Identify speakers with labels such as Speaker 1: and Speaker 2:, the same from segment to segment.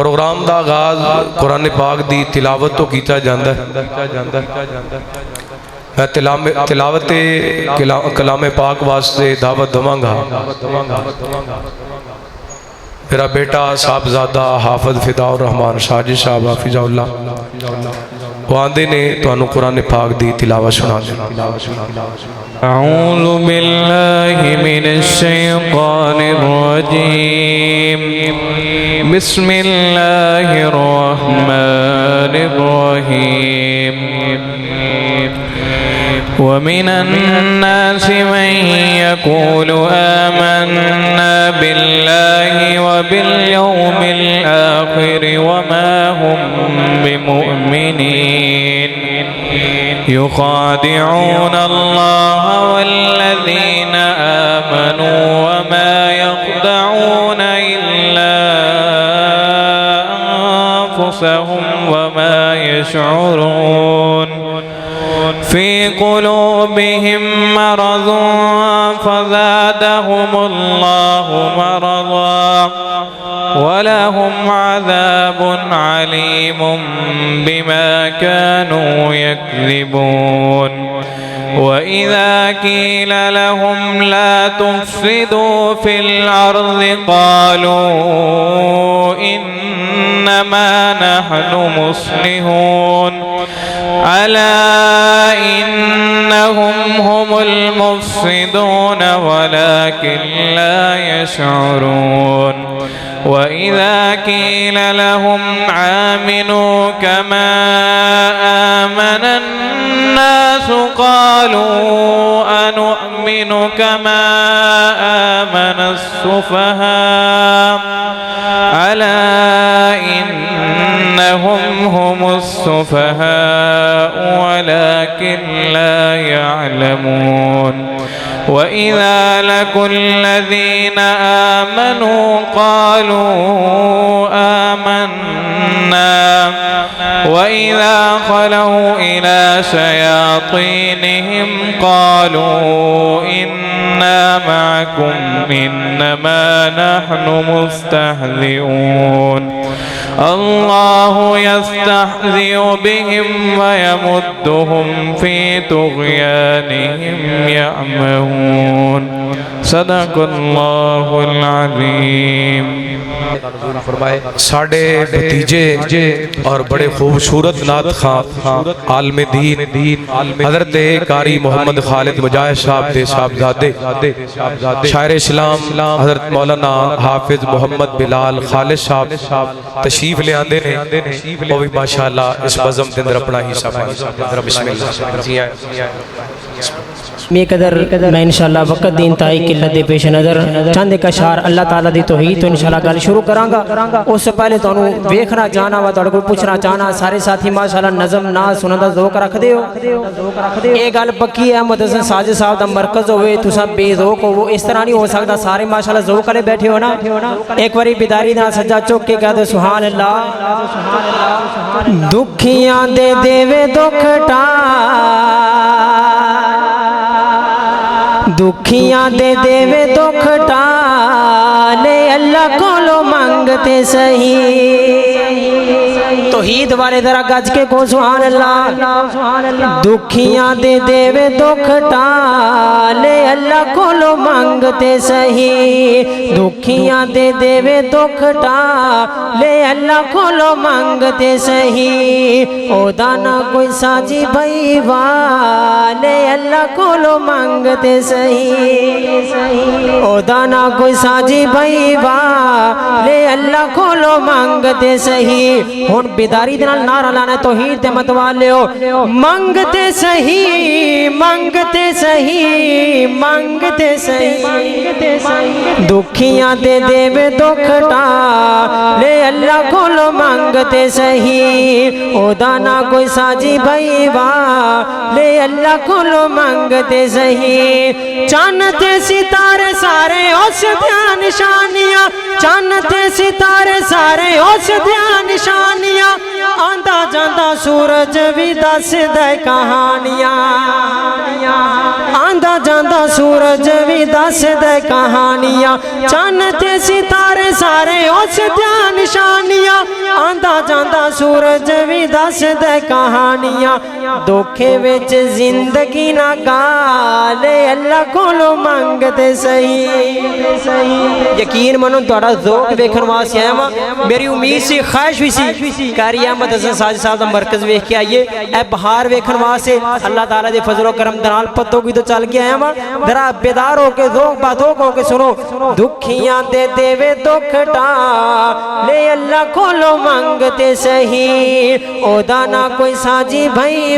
Speaker 1: Programme دا آغاز قرآن پاک دی تلاوت تو کیتا جاندہ ہے۔ میں تلاوت کلام پاک واسطے دعوت دواں گا۔ میرا بیٹا صاحبزادہ حافظ فداء الرحمان شاجد صاحب حافظہ اللہ وہ آندے نے تو انہوں قرآن پاک دی تلاوت سنا دیں۔
Speaker 2: اعوذ باللہ من الشیطان الرجیم بسم اللہ الرحمن الرحیم ومن الناس من يقول آمنا بالله وباليوم الآخر وما هم بمؤمنين يخادعون الله والذين آمنوا وما يخدعون إلا أنفسهم وما يشعرون في قلوبهم مرض فزادهم الله مرضا ولهم عذاب عليم بما كانوا يكذبون وإذا قيل لهم لا تفسدوا في الأرض قالوا إنما نحن مصلحون ألا إنهم هم المفسدون ولكن لا يشعرون وإذا قيل لهم آمنوا كما آمن الناس قالوا أنؤمن كما آمن السفهاء ألا إنهم هم السفهاء ولكن لا يعلمون وإذا لقوا الذين آمنوا قالوا آمنا وإذا خلوا إلى شياطينهم قالوا إنا معكم إنما نحن مستهزئون الله يستهزئ بهم ويمدهم في طغيانهم يعمهون صدق اللہ العظیم۔
Speaker 1: ساڑھے بھتیجے اور بڑے خوبصورت نعت خواں عالم دین حضرت قاری محمد خالد مجاہد صاحب دے صاحبزادے شاعر اسلام حضرت مولانا حافظ محمد بلال خالد صاحب تشریف لے آندے نے وہ بھی ماشاءاللہ اس بزم دے اندر اپنا حصہ پائیں۔ بسم اللہ۔
Speaker 3: میں قدر میں انشاءاللہ وقت دی انتہائی قلت دے پیش نظر چند ایک اشعار اللہ تعالیٰ دی توحید تو انشاءاللہ گل شروع کرانگا۔ اس سے پہلے تو انہوں ویکھنا چاہنا و توڑ کو پوچھنا چاہنا سارے ساتھی ماشاءاللہ نظم ناز سنن دا ذوق رکھ دے ہو۔ ایک گل پکی ہے مدرسہ ساجد صاحب دا مرکز ہوئے تو سب بے ذوق ہو وہ اس طرح نہیں ہو سکتا سارے ماشاءاللہ ذوق کرے بیٹھے ہو نا۔ ایک وری بیداری دا سجا چوک کے کہہ دے سبحان اللہ۔ دکھیاں دے دیوے دکھٹا دکھیاں دے دیوے دکھٹا لے اللہ کو لو منگتے سہی توحید والے ذرا گج کے کو سبحان اللہ۔ دکھیاں دے دیوے دکھٹا لے اللہ کو لو منگتے سہی دکھیاں دے دیوے دکھٹا لے اللہ کو لو منگتے سہی او دانا کوئی ساجی بھائی والے اللہ کو لو منگتے سہی او دانا کوئی ساجی بھائی والے اللہ کو لو منگتے سہی ہون بیداری دنال نعرہ لانا توحید تے متوالے ہو منگتے سہی منگتے سہی منگتے سہی دکھیاں دے دیوے دکھٹا لے اللہ کو لو منگتے سہی او دانا کوئی ساجی بھائی لے اللہ کو لو منگتے سہی چانتے ستارے سارے اس دیا نشانیاں چانتے ستارے سارے اس دیا نشانیاں آندہ جاندہ سورج بھی دس دے کہانیاں آندہ جاندہ سورج بھی دس دے کہانیاں چانتے ستارے سارے اس دیا نشانیاں ਆਉਂਦਾ ਜਾਂਦਾ ਸੂਰਜ ਵੀ ਦੱਸਦਾ ਕਹਾਣੀਆਂ ਧੋਖੇ ਵਿੱਚ ਜ਼ਿੰਦਗੀ ਨਾ ਗਾਲੇ ਅੱਲਾ ਕੋਲੋਂ ਮੰਗਦੇ ਸਹੀ ਯਕੀਨ ਮੰਨੋ ਤੁਹਾਡਾ ਜ਼ੋਕ ਵੇਖਣ ਵਾਸਤੇ ਆਇਆ ਵਾਂ ਮੇਰੀ ਉਮੀਦ ਸੀ ਖਾਹਿਸ਼ ਵੀ ਸੀ ਕਾਰੀ ਅਹਿਮਦ ਹਸਨ ਸਾਜੀ ਸਾਹਿਬ ਦਾ ਮਰਕਜ਼ ਵੇਖ ਕੇ ਆਈਏ ਇਹ ਬਹਾਰ ਵੇਖਣ ਵਾਸਤੇ ਅੱਲਾਹ ਤਾਲਾ ਦੇ ਫਜ਼ਲ ਕਰਮ ਦੇ ਨਾਲ ਪੱਤੋਂ ਕੀ ਤੋਂ ਚੱਲ ਕੇ ਆਇਆ ਵਾਂ ਜ਼ਰਾ ਬੇਦਾਰ ਹੋ ਕੇ ਜ਼ੋਕ ਬਾਤੋਂ ਹੋ ਕੇ ਸੁਣੋ ਦੁਖੀਆਂ ਦੇ ਦੇਵੇ ਦੁੱਖ ਟਾਲੇ ਅੱਲਾ ਕੋਲੋਂ ਮੰਗਤੇ ਸਹੀ ਉਹਦਾ ਨਾ ਕੋਈ ਸਾਜੀ ਭਈ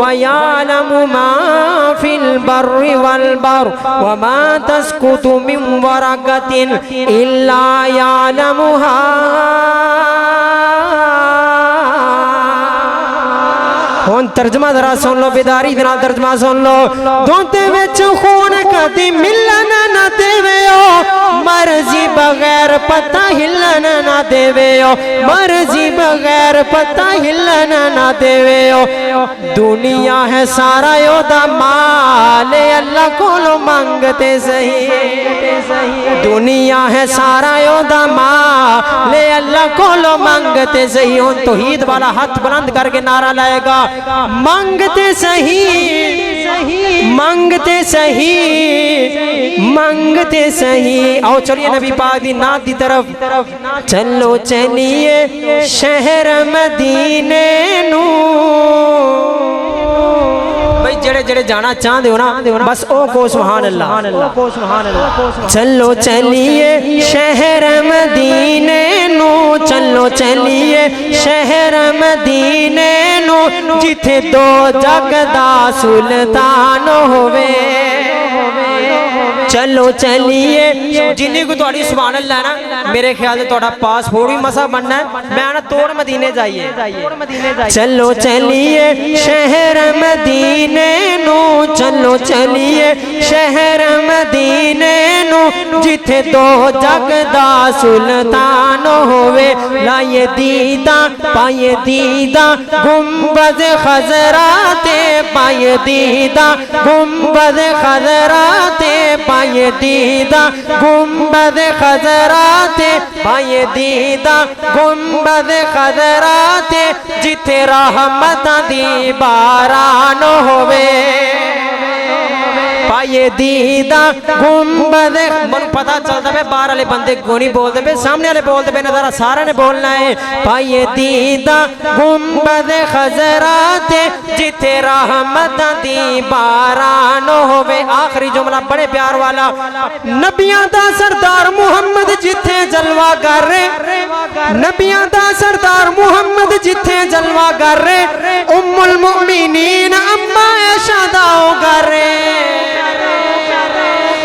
Speaker 3: وَيَعْلَمُ مَا فِي الْبَرِّ وَالْبَحْرِ وَمَا تَسْقُطُ مِنْ وَرَقَةٍ إِلَّا يَعْلَمُهَا ہون ترجمہ ذرا سن لو بیداری دے نال ترجمہ سن لو دھوندے وچ خون کدی ملن نہ دیویو مرضی بغیر پتہ ہلن نہ دیویو مرضی بغیر پتہ ہلن نہ دیویو دنیا ہے سارا یودا مال اللہ کولو منگتے سہی دنیا ہے سارا یودا مال اللہ کولو منگتے سہی ہون توحید والا ہاتھ بلند کر کے نعرہ لائے گا منگتے سہی منگتے سہی منگتے سہی آؤ چلیے نبی پاک دی نات دی طرف چلو چلیے شہر مدینے نو بھائی جڑے جڑے جانا چاہن دے ہو نا بس او کو سبحان اللہ چلو چلیے شہر مدینے نو چلو چلیے شہر مدینے نو جتھے دو جگ دا سلطان ہوئے چلو چلیے جنہی کو توڑی سبحان اللہ نا میرے خیال سے توڑا پاسپورٹ بھی مسا بننا ہے میں آنا توڑ مدینے جائیے چلو چلیے شہر مدینے نو چلو چلیے شہر مدینے نو جتھے دو جگ دا سلطان ہوئے لائے دیدہ پائے دیدہ گنبد خضرات پائے دیدہ گنبد خضرات پائے دیدہ گنبد خضرات پائے دیدہ گنبد خضرات جتھے رحمت دی باران ہوئے پائے دیدہ گنبد من پتہ چلتا ہے باہر والے بندے گونی بولتے پہ سامنے والے بولتے پہ نظر سارے نے بولنا ہے پائے دیدہ گنبد خضرات جتے رحمت دی باران ہوئے آخری جملہ بڑے پیار والا نبیان دا سردار محمد جتے جلوہ گر رہے نبیان دا سردار محمد جتے جلوہ گر رہے ام المؤمنین اما عائشہ داؤ گر رہے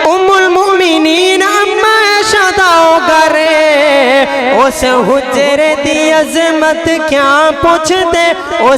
Speaker 3: ام المؤمنین اما عائشہ داؤ گر رہے اس حجرے دی عظمت کیا پوچھ دے اس